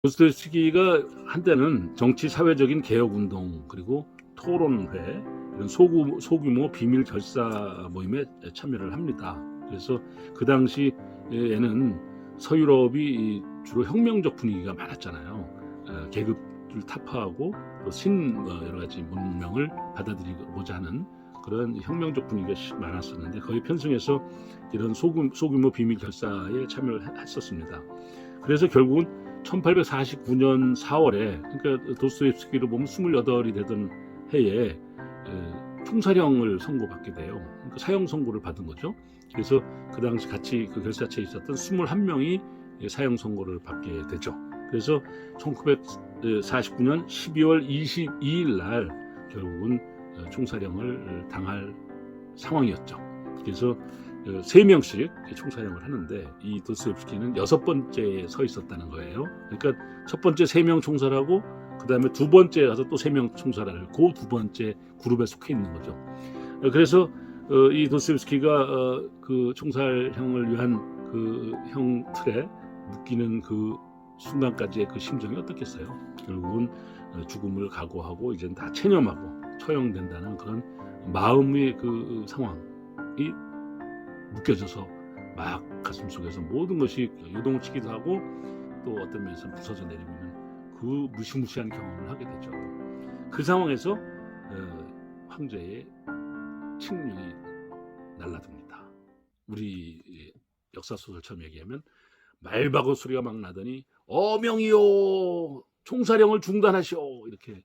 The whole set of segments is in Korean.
도스토옙스키가 한때는 정치 사회적인 개혁 운동 그리고 토론회 이런 소규모 비밀 결사 모임에 참여를 합니다. 그래서 그 당시에는 서유럽이 주로 혁명적 분위기가 많았잖아요. 계급을 타파하고 또 여러 가지 문명을 받아들이고자 하는 그런 혁명적 분위기가 많았었는데 거의 편승해서 이런 소규모 비밀 결사에 참여를 했었습니다. 그래서 결국은 1849년 4월에 그러니까 도스토옙스키로 보면 28이 되던 해에 총사령을 선고받게 돼요. 그러니까 사형 선고를 받은 거죠. 그래서 그 당시 같이 그 결사체에 있었던 21명이 사형 선고를 받게 되죠. 그래서 1949년 12월 22일 날 결국은 총사령을 당할 상황이었죠. 그래서 3명씩 총사령을 하는데 이 도스토옙스키는 6번째에 서 있었다는 거예요. 그러니까 첫 번째 3명 총살하고 그 다음에 두 번째 가서 또 3명 총살을 그 두 번째 그룹에 속해 있는 거죠. 그래서 이 도스토옙스키가 그 총살형을 위한 그 형 틀에 묶이는 그 순간까지의 그 심정이 어떻겠어요? 결국은 죽음을 각오하고 이제 다 체념하고 처형된다는 그런 마음의 그 상황이 묶여져서 막 가슴 속에서 모든 것이 요동을 치기도 하고 또 어떤 면에서 부서져 내리고 있는 그 무시무시한 경험을 하게 되죠. 그 상황에서 황제의 칙령이 날라듭니다. 우리 역사 소설처럼 얘기하면 말바고 소리가 막 나더니 어명이요 총사령을 중단하시오 이렇게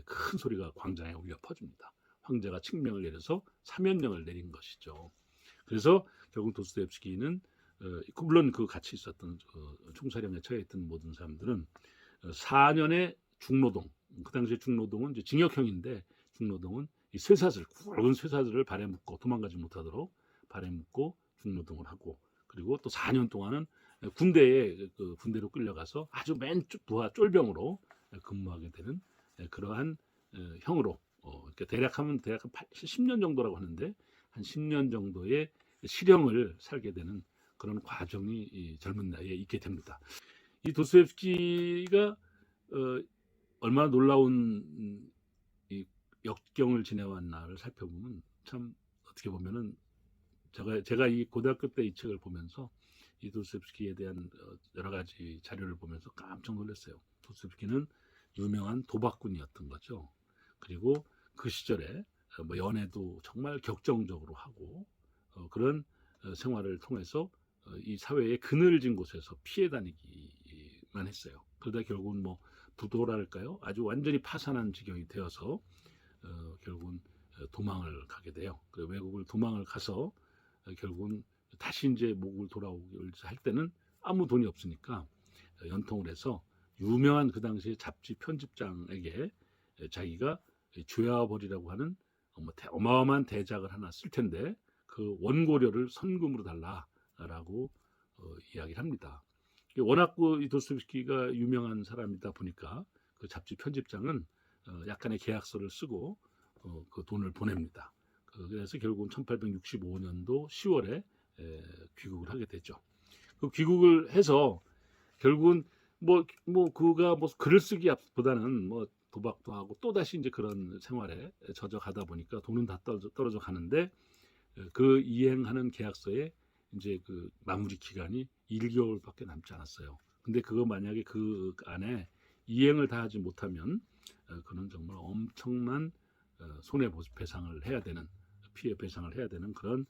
큰 소리가 광장에 울려 퍼집니다. 황제가 칙명을 내려서 사면령을 내린 것이죠. 그래서 결국 도스토옙스키는 물론 그 같이 있었던 총사령에 처해있던 모든 사람들은 4년의 중노동, 그 당시에 중노동은 이제 징역형인데 중노동은 이 쇠사슬, 굵은 쇠사슬을 발에 묶고 도망가지 못하도록 발에 묶고 중노동을 하고 그리고 또 4년 동안은 군대로 끌려가서 아주 맨 부하 쫄병으로 근무하게 되는 그러한 형으로 그러니까 대략 10년 정도라고 하는데 한 10년 정도의 실형을 살게 되는 그런 과정이 젊은 나이에 있게 됩니다. 이 도스토옙스키가 얼마나 놀라운 이 역경을 지내왔나를 살펴보면 참 어떻게 보면은 제가 이 고등학교 때 이 책을 보면서 이 도스토옙스키에 대한 여러 가지 자료를 보면서 깜짝 놀랐어요. 도스토옙스키는 유명한 도박꾼이었던 거죠. 그리고 그 시절에 뭐 연애도 정말 격정적으로 하고 그런 생활을 통해서 이 사회의 그늘진 곳에서 피해 다니기만 했어요. 그러다 결국은 뭐 부도랄까요? 아주 완전히 파산한 지경이 되어서 결국은 도망을 가게 돼요. 그 외국을 도망을 가서 결국은 다시 이제 목을 돌아오기 할 때는 아무 돈이 없으니까 연통을 해서 유명한 그 당시에 잡지 편집장에게 자기가 죄와벌이라고 하는 어마어마한 대작을 하나 쓸 텐데 그 원고료를 선금으로 달라라고 이야기를 합니다. 워낙 이 도스토옙스키가 유명한 사람이다 보니까 그 잡지 편집장은 약간의 계약서를 쓰고 그 돈을 보냅니다. 그래서 결국은 1865년도 10월에 귀국을 하게 되죠. 그 귀국을 해서 결국은 그가 글을 쓰기보다는 도박도 하고 또 다시 이제 그런 생활에 젖어가다 보니까 돈은 다 떨어져 가는데 그 이행하는 계약서에 이제 그 마무리 기간이 1개월밖에 남지 않았어요. 근데 그거 만약에 그 안에 이행을 다 하지 못하면 그는 정말 엄청난 손해배상을 해야 되는 피해 배상을 해야 되는 그런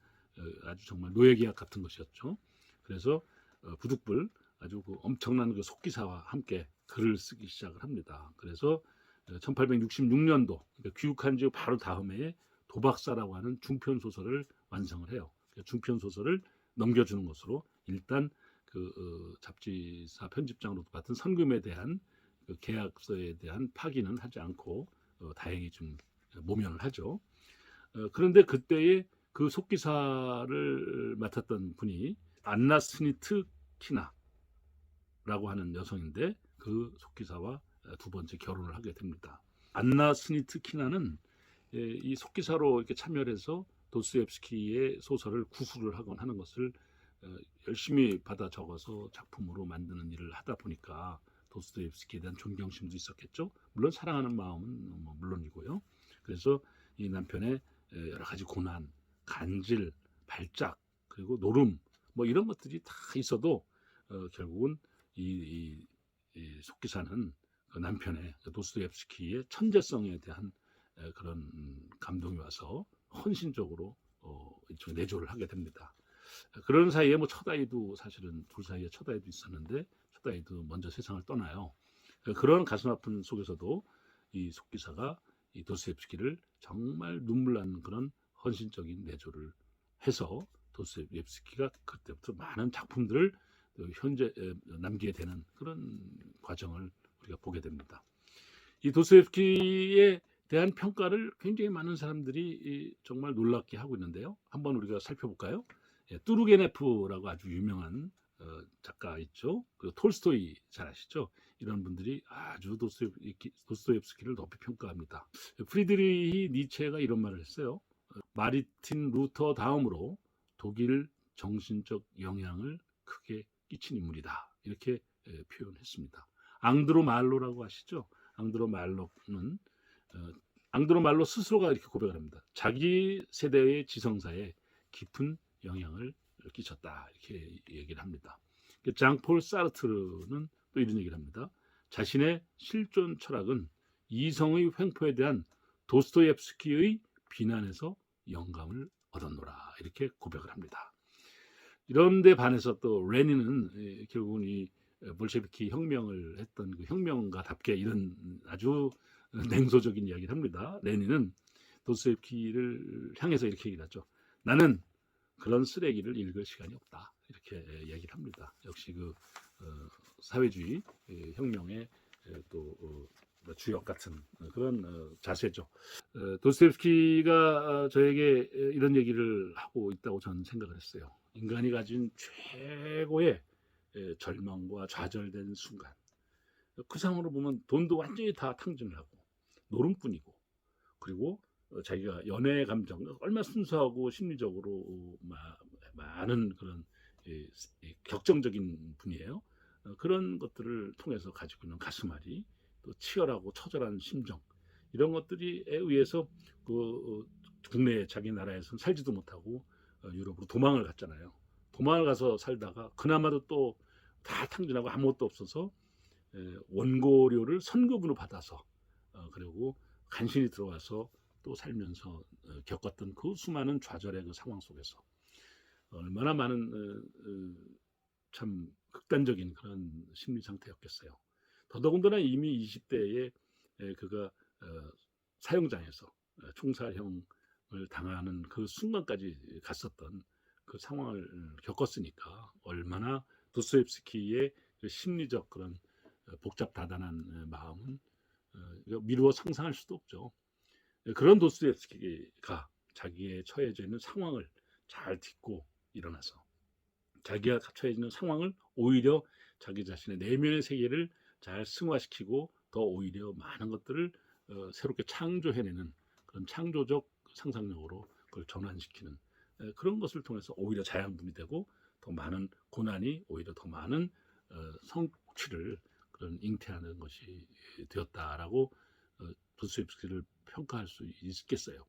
아주 정말 노예계약 같은 것이었죠. 그래서 부득불 아주 그 엄청난 그 속기사와 함께 글을 쓰기 시작을 합니다. 그래서 1866년도 그러니까 귀국한 지 바로 다음 해에 도박사라고 하는 중편 소설을 완성을 해요. 중편 소설을 넘겨주는 것으로 일단 그 잡지사 편집장으로 맡은 선금에 대한 그 계약서에 대한 파기는 하지 않고 다행히 좀 모면을 하죠. 그런데 그때의 그 속기사를 맡았던 분이 안나 스니트키나라고 하는 여성인데 그 속기사와 두 번째 결혼을 하게 됩니다. 안나 스니트키나는 이 속기사로 이렇게 참여해서 도스토옙스키의 소설을 구술을 하곤 하는 것을 열심히 받아 적어서 작품으로 만드는 일을 하다 보니까 도스토옙스키에 대한 존경심도 있었겠죠. 물론 사랑하는 마음은 뭐 물론이고요. 그래서 이 남편의 여러 가지 고난, 간질, 발작, 그리고 노름 뭐 이런 것들이 다 있어도 결국은 이 속기사는 그 남편의 도스토옙스키의 천재성에 대한 그런 감동이 와서 헌신적으로 내조를 하게 됩니다. 그런 사이에 뭐 첫 아이도 사실은 둘 사이에 첫 아이도 있었는데 첫 아이도 먼저 세상을 떠나요. 그런 가슴 아픈 속에서도 이 속기사가 이 도스토옙스키를 정말 눈물 나는 그런 헌신적인 내조를 해서 도스토옙스키가 그때부터 많은 작품들을 현재 남기게 되는 그런 과정을 우리가 보게 됩니다. 이 도스토옙스키에 대한 평가를 굉장히 많은 사람들이 정말 놀랍게 하고 있는데요. 한번 우리가 살펴볼까요? 뚜르게네프라고 아주 유명한 작가 있죠. 그 톨스토이 잘 아시죠? 이런 분들이 아주 도스토옙스키를 높이 평가합니다. 프리드리히 니체가 이런 말을 했어요. 마르틴 루터 다음으로 독일 정신적 영향을 크게 끼친 인물이다. 이렇게 표현했습니다. 앙드로 말로라고 아시죠? 앙드로 말로 스스로가 이렇게 고백을 합니다. 자기 세대의 지성사에 깊은 영향을 끼쳤다. 이렇게 얘기를 합니다. 장폴 사르트르는 또 이런 얘기를 합니다. 자신의 실존 철학은 이성의 횡포에 대한 도스토옙스키의 비난에서 영감을 얻었노라. 이렇게 고백을 합니다. 이런 데 반해서 또 레닌은 결국은 이 볼셰비키 혁명을 했던 그 혁명가답게 이런 아주 냉소적인 이야기를 합니다. 레닌은 도스토옙스키를 향해서 이렇게 얘기를 하죠. 나는 그런 쓰레기를 읽을 시간이 없다. 이렇게 얘기를 합니다. 역시 그 사회주의 혁명의 또 주역 같은 그런 자세죠. 도스토옙스키가 저에게 이런 얘기를 하고 있다고 저는 생각을 했어요. 인간이 가진 최고의 절망과 좌절된 순간, 그 상황으로 보면 돈도 완전히 다 탕진을 하고 노름뿐이고, 그리고 자기가 연애 감정 얼마나 순수하고 심리적으로 많은 그런 격정적인 분이에요. 그런 것들을 통해서 가지고 있는 가슴앓이, 또 치열하고 처절한 심정, 이런 것들에 의해서 그 국내 자기 나라에서는 살지도 못하고 유럽으로 도망을 갔잖아요. 도망을 가서 살다가 그나마도 또 다 탕진하고 아무것도 없어서 원고료를 선급으로 받아서 그리고 간신히 들어와서 또 살면서 겪었던 그 수많은 좌절의 그 상황 속에서 얼마나 많은 참 극단적인 그런 심리 상태였겠어요. 더더군다나 이미 20대에 그가 사형장에서 총살형을 당하는 그 순간까지 갔었던 그 상황을 겪었으니까 얼마나 도스토옙스키의 그 심리적 그런 복잡다단한 마음은 미루어 상상할 수도 없죠. 그런 도스토옙스키가 자기의 처해져 있는 상황을 잘 딛고 일어나서 자기가 처해 있는 상황을 오히려 자기 자신의 내면의 세계를 잘 승화시키고 더 오히려 많은 것들을 새롭게 창조해내는 그런 창조적 상상력으로 그걸 전환시키는 그런 것을 통해서 오히려 자양분이 되고 더 많은 고난이 오히려 더 많은 성취를 그런 잉태하는 것이 되었다라고 도스토옙스키를 평가할 수 있겠어요.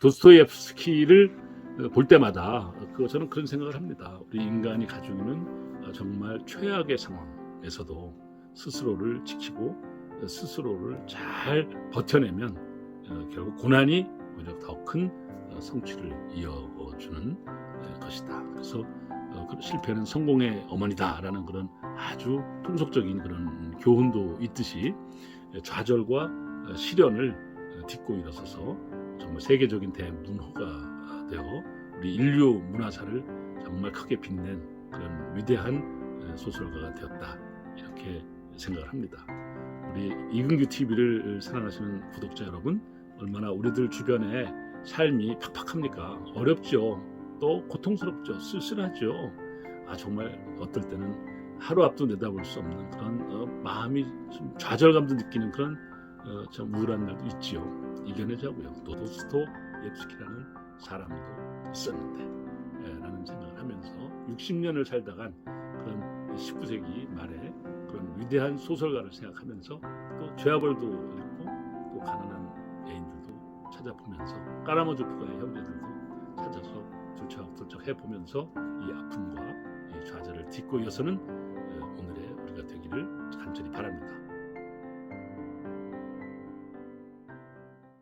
도스토옙스키를 볼 때마다 저는 그런 생각을 합니다. 우리 인간이 가지고 있는 정말 최악의 상황에서도 스스로를 지키고 스스로를 잘 버텨내면 결국 고난이 오히려 더 큰 성취를 이어주는 것이다. 그래서 실패는 성공의 어머니다라는 그런 아주 통속적인 그런 교훈도 있듯이 좌절과 시련을 딛고 일어서서 정말 세계적인 대문호가 되어 우리 인류 문화사를 정말 크게 빛낸 그런 위대한 소설가가 되었다, 이렇게 생각을 합니다. 우리 이근규 TV를 사랑하시는 구독자 여러분, 얼마나 우리들 주변에 삶이 팍팍합니까? 어렵죠. 또 고통스럽죠. 쓸쓸하죠. 정말 어떨 때는 하루 앞도 내다볼 수 없는 그런 마음이 좀 좌절감도 느끼는 그런 참 우울한 날도 있지요. 이겨내자고요. 도스토옙스키라는 사람도 있었는데 라는 생각을 하면서 60년을 살다간 그런 19세기 말에 그런 위대한 소설가를 생각하면서 또 죄아벌도 읽고 또 가난한 애인들도 찾아보면서 까라마조프가의 형제들도 찾아서 둘쩍둘쩍 해보면서 이 아픔과 이 좌절을 딛고 이어서는